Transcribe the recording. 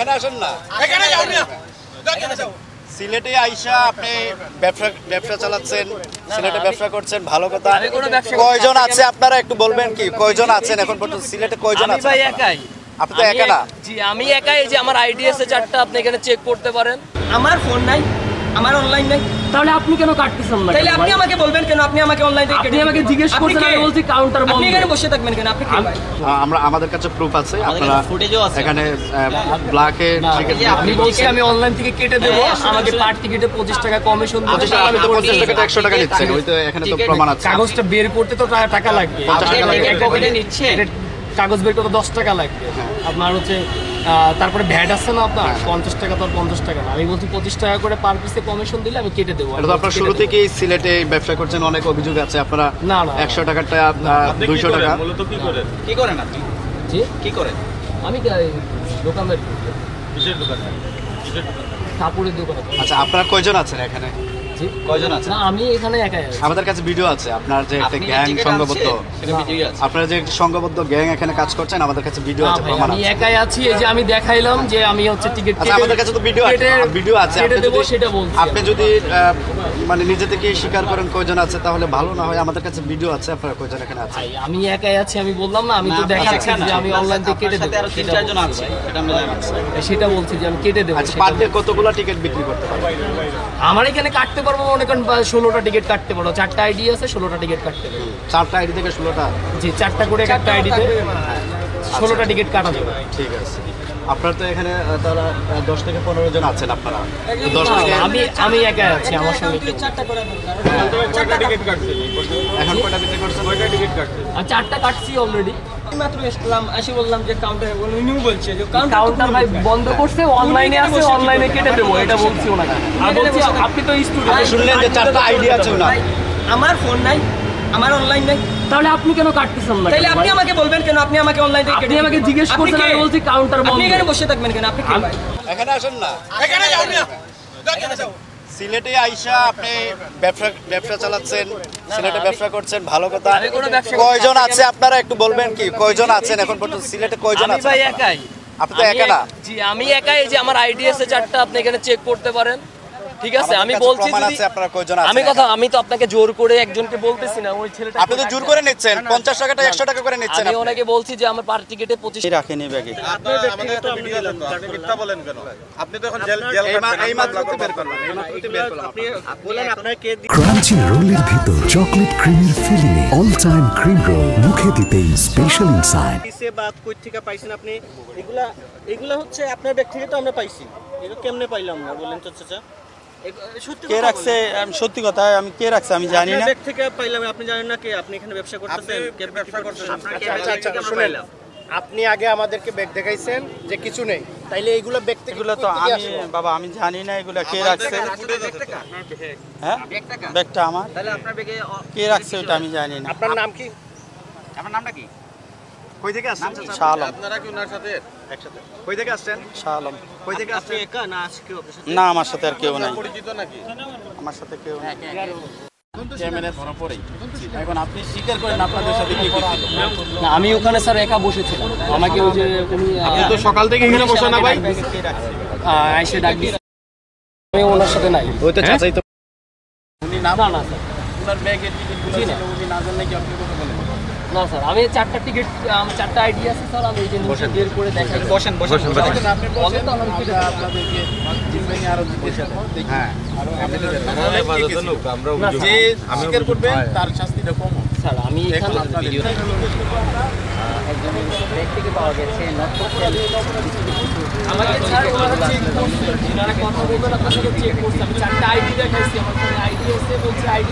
এখানে আসেন না, এখানে যাও না, এখানে যাও। সিলেটে আইসা আপনি ব্যবসা চালাচ্ছেন, সিলেটে ব্যবসা করছেন, ভালো কথা। কয়জন আছে আপনারা একটু বলবেন কি, কয়জন আছেন এখন পর্যন্ত সিলেটে, কয়জন আছেন? ভাই একাই। আপনি তো একা না? জি আমি একাই। এই যে আমার আইডি আছে 4টা, আপনি এখানে চেক করতে পারেন। আমার ফোন নাই, আমার অনলাইন নাই। তাহলে আপনি কেন কাটতেছেন না? তাহলে আপনি আমাকে বলবেন কেন? আপনি আমাকে অনলাইন থেকে আপনি আমাকে জিজ্ঞেস করছেন, আমি বলছি কাউন্টার বন্ধ। আপনি এখানে বসে থাকবেন কেন? আপনি কি ভাই? আমাদের কাছে প্রুফ আছে, আপনারা এখানে ব্ল্যাকে টিকিট। আমি বলছি আমি অনলাইন থেকে কেটে দেব, আমাকে পার টিকেটে 25 টাকা কমিশন দিতে হবে। আমি তো 50 টাকা 100 টাকা নিচ্ছেন, ওই তো এখানে তো প্রমাণ আছে। কাগজটা বের করতে তো টাকা লাগবে। 50 টাকা লাগবে। কপিটা নিচ্ছে, কাগজ বের করতে 10 টাকা লাগবে। আপনার হচ্ছে তারপরে ভ্যাট আছে না আপনার, 50 টাকা তো 50 টাকা না। আমি বলছি 25 টাকা করে পার পিসে কমিশন দিলে আমি কেটে দেবো। এটা তো আপনারা শুরু থেকেই সিলেটে ব্যবসা করছেন, অনেক অভিযোগ আছে আপনারা না 100 টাকাটা 200 টাকা। মূলত কি করেন আপনি? জি কি করেন? আমি দোকানদার, কিসের দোকান? কাপড়ের দোকান। আচ্ছা, আপনারা কয়জন আছেন এখানে? জি কয়জন আছেন? না আমি এখানে একাই আছি। আমাদের কাছে ভিডিও আছে আপনার যে একটা গ্যাং সংঘবদ্ধ, সেটা ভিডিও আছে। আপনারা যে সংঘবদ্ধ গ্যাং এখানে কাজ করছেন, আমাদের কাছে ভিডিও আছে, প্রমাণ আমি আছে। একাই আছি। এই যে আমি দেখাইলাম যে আমি হচ্ছে টিকিট আচ্ছা, আমাদের কাছে তো ভিডিও আছে, ভিডিও আছে। কেটে দেবো সেটা বলছি। আপনি যদি মানে নিজে থেকে স্বীকার করেন কয়জন আছে, তাহলে ভালো না হয়। আমাদের কাছে ভিডিও আছে, আপনারা কয়জন এখানে আছেন? ভাই আমি একাই আছি, আমি বললাম না, আমি তো দেখাচ্ছি যে আমি অনলাইন থেকে কেটে দেবো। আরো 3-4 জন আছে, এটা আমি জানাচ্ছি। সেটা বলছি যে আমি কেটে দেবো। আচ্ছা, পার ডে কতগুলো টিকিট বিক্রি করতে পারবেন? আমার এখানে কাটতে পারবো মনে করেন 16টা টিকিট কাটতে পারবো। 4টা আইডি আছে, 16টা টিকিট কাটতে পারবো। 4টা আইডি থেকে 16টা? জি 4টা করে একটা আইডিতে 16টা টিকিট কাটা যাবে। ঠিক আছে। আপনার তো এখানে তারা 10 থেকে 15 জন আছেন আপনারা, 10 থেকে আমি একাই আছি, আমার সঙ্গে কেউ নেই। 4টা করে দরকার। টিকিট কাটছেন এখন কয়টা বিক্রি করছেন? 6টা টিকিট কাটছেন। আমি 4টা কাটছি অলরেডি। মাত্র আসলাম, আসি বললাম যে কাউন্টারে বলুন, উনিও বলছে যে কাউন্টার ভাই বন্ধ করছে, অনলাইনে আছে, অনলাইনে কেটে দেবো, এটা বলছি ওনাকে। আর বলছি আপনি তো স্টুডেন্ট। শুনলেন যে 4টা আইডি আছে না? আমার ফোন নাই, আমার অনলাইন নাই। তাহলে আপনি কেন কাটতেছেন না? তাহলে আপনি আমাকে বলবেন কেন? আপনি আমাকে অনলাইন থেকে আপনি আমাকে জিজ্ঞেস করছেন, আমি বলছি কাউন্টার বন্ধ। আপনি এখানে বসে থাকবেন কেন? আপনি কি ভাই? এখানে আসেন না, এখানে যাও না, এখানে যাও। সিলেটে আইসা আপনি ব্যবসা চালাচ্ছেন, সিলেটে ব্যবসা করছেন, ভালো কথা। কয়জন আছে আপনারা একটু বলবেন কি, কয়জন আছেন এখন পর্যন্ত সিলেটে, কয়জন আমি আছেন? ভাই একাই। আপনি তো একা না? জি আমি একাই। এই যে আমার আইডি আছে 4টা, আপনি এখানে চেক করতে পারেন। ঠিক আছে, আমি বলছি প্রমাণ যদি আছে আপনারা কয়জন আছেন। আমি তো আপনাকে জোর করে একজনকে বলতেছি না, ওই ছেলেটা আপনি তো জোর করে নিচ্ছেন, 50 টাকাটা 100 টাকা করে নিচ্ছেন। আমি ওনাকে বলছি যে আমার পার টিকেটে 25 রাখেনি ব্যাগে। আপনার আমাদের একটা ভিডিও আছে তো, আপনি মিথ্যা বলেন কেন? আপনি তো এখন জেল এই মাত্র তো বের করলাম, এই মাত্র তো বের করলাম। আপনি বলেন আপনার কে ক্রাঞ্চি রোলের ভিতর চকলেট ক্রিমের filling, all time cream roll, মুখে দিতেই স্পেশাল ইনসাইড। কিসে বা কই থেকে পাইছেন আপনি? এগুলা হচ্ছে আপনার ব্যাগ থেকে তো আমরা পাইছি। এগুলো কেমনে পাইলাম না বলেন তো চাচা? সত্যি কে রাখছে? আমি সত্যি কথা, আমি কে রাখছে আমি জানি না। ব্যাগ থেকে পাইলাম, আপনি জানেন না কে? আপনি এখানে ব্যবসা করতেছেন, কে ব্যবসা করতেছেন? শুনেন, আপনি আগে আমাদেরকে ব্যাগ দেখাইছেন যে কিছু নেই, তাইলে এইগুলো ব্যাগ থেকে এগুলো তো আমি বাবা আমি জানি না এগুলো কে রাখছে। হ্যাঁ ব্যাগটা আমার, তাহলে আপনার ব্যাগে কে রাখছে ওটা আমি জানি না। আপনার নাম কি? আপনার নামটা কি? কই থেকে আসছেন? শাহ আলম। আপনারা কি ওনার সাথে একসাথে। কই থেকে আসছেন? শাহ আলম। কই থেকে আপনি আসছেন? একা না আজকে আপনার সাথে? না আমার সাথে আর কেউ নাই, পরিচিত নাকি? আমার সাথে কেউ নেই। ক্যামেরা ধরা পড়েই। এখন আপনি স্বীকার করেন আপনাদের সাথে কি ছিল? না আমি ওখানে স্যার একা বসেছিলাম। আমাকে ওই যে উনি আপনি তো সকাল থেকে এখানে বসে না ভাই? আইসে ডাক দিয়েছে, আমি ওনার সাথে নাই। ওই তো চাচাই তো। উনি না না স্যার, ওনার ব্যাগের টিকিটগুলো ছিল, উনি না জানলে কি আপনি কথা বলেন? না স্যার আমি 4টা টিকিট, 4টা আইডি আছে স্যার, আমি এই যে নিচে বের করে দেখাই। বসেন আপনি বলেন আপনাদেরকে জিম্মাই আরো দিতে হবে। হ্যাঁ, যে স্বীকার করবেন তার শাস্তিটা কম হবে। স্যার আমি এখানে ভিডিও আমাকে স্যার ওনারা চেক করছে, ওনারা কথা বলবেন আপনার সাথে চেক করছে। আমি 4টা আইডি দেখাইছি, আমার ফোনে আইডি আছে, বলছে আইডি